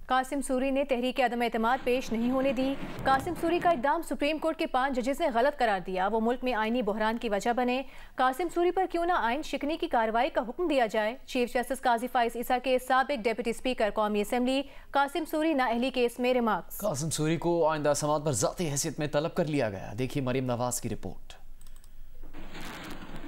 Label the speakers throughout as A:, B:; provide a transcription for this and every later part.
A: Qasim sorry نے تحریک عدم اعتماد پیش نہیں ہونے دی۔ قاسم سوری کا اقدام سپریم کورٹ کے 5 ججز نے غلط قرار دیا، وہ ملک میں آئینی بحران کی وجہ بنے۔ قاسم سوری پر کیوں نہ آئین شکنی کی کارروائی کا حکم دیا جائے۔ چیف جسٹس قاضی فائز عیسیٰ کے سابق ڈپٹی اسپیکر قومی اسمبلی قاسم سوری نااہلی کیس میں ریمارکس۔
B: قاسم سوری کو آئندہ سماعت پر ذاتی حیثیت میں طلب کر لیا گیا۔ دیکھیے مریم نواز کی رپورٹ۔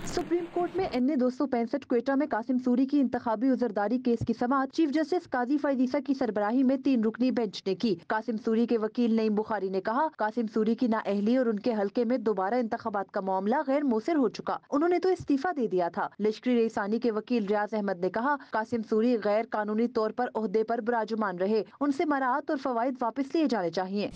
C: سپریم کورٹ میں این اے 265 کوئٹہ میں قاسم سوری کی انتخابی عذرداری کیس کی سماعت چیف جسٹس قاضی فائز عیسیٰ کی سربراہی میں 3 رکنی بینچ نے کی۔ قاسم سوری کے وکیل نعیم بخاری نے کہا، قاسم سوری کی نااہلی اور ان کے حلقے میں دوبارہ انتخابات کا معاملہ غیر مؤثر ہو چکا، انہوں نے تو استعفیٰ دے دیا تھا۔ لشکری ریسانی کے وکیل ریاض احمد نے کہا، قاسم سوری غیر قانونی طور پر عہدے پر براجمان رہے، ان سے مراعات اور فوائد واپس لیے جانے چاہیے۔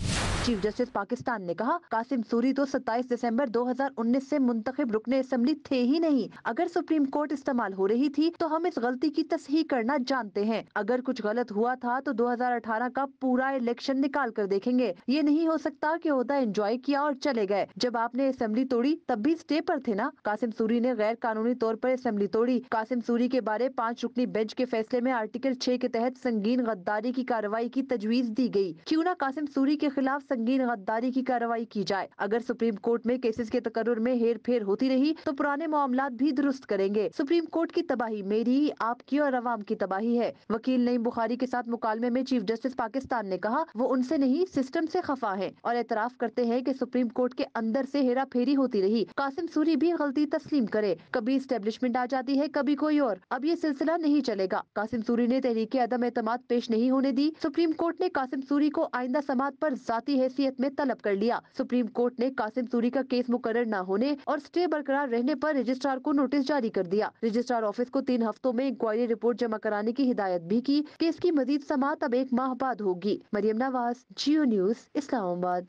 C: چیف جسٹس پاکستان نے کہا، قاسم سوری تو 27 دسمبر 2019 سے منتخب رکن اسمبلی تھے ہی نہیں۔ اگر سپریم کورٹ استعمال ہو رہی تھی تو ہم اس غلطی کی تصحیح کرنا جانتے ہیں۔ اگر کچھ غلط ہوا تھا تو 2018 کا پورا الیکشن نکال کر دیکھیں گے۔ یہ نہیں ہو سکتا کہ عہدہ انجوائے کیا اور چلے گئے، جب آپ نے اسمبلی توڑی تب بھی اسٹے پر تھے نا۔ قاسم سوری نے غیر قانونی طور پر اسمبلی توڑی۔ قاسم سوری کے بارے 5 رکنی بینچ کے فیصلے میں آرٹیکل 6 کے تحت سنگین غداری کی کارروائی کی تجویز دی گئی۔ کیوں نہ قاسم سوری کے خلاف سنگین غداری کی کارروائی کی جائے۔ اگر سپریم کورٹ میں کیسز کے تقرر میں ہیر پھیر ہوتی رہی تو پرانے معاملات بھی درست کریں گے۔ سپریم کورٹ کی تباہی میری، آپ کی اور عوام کی تباہی ہے۔ وکیل نعیم بخاری کے ساتھ مکالمے میں چیف جسٹس پاکستان نے کہا، وہ ان سے نہیں سسٹم سے خفا ہیں اور اعتراف کرتے ہیں کہ سپریم کورٹ کے اندر سے ہیرا پھیری ہوتی رہی۔ قاسم سوری بھی غلطی تسلیم کرے، کبھی اسٹیبلشمنٹ آ جاتی ہے، کبھی کوئی اور، اب یہ سلسلہ نہیں چلے گا۔ قاسم سوری نے تحریک عدم اعتماد پیش نہیں ہونے دی۔ سپریم کورٹ نے قاسم سوری کو آئندہ سماعت پر ذاتی حیثیت میں طلب کر لیا۔ سپریم کورٹ نے قاسم سوری کا کیس مقرر نہ ہونے اور اسٹے برقرار رہنے پر رجسٹرار کو نوٹس جاری کر دیا۔ رجسٹرار آفس کو 3 ہفتوں میں انکوائری رپورٹ جمع کرانے کی ہدایت بھی کی۔ کیس کی مزید سماعت اب 1 ماہ بعد ہوگی۔ مریم نواز، جیو نیوز، اسلام آباد۔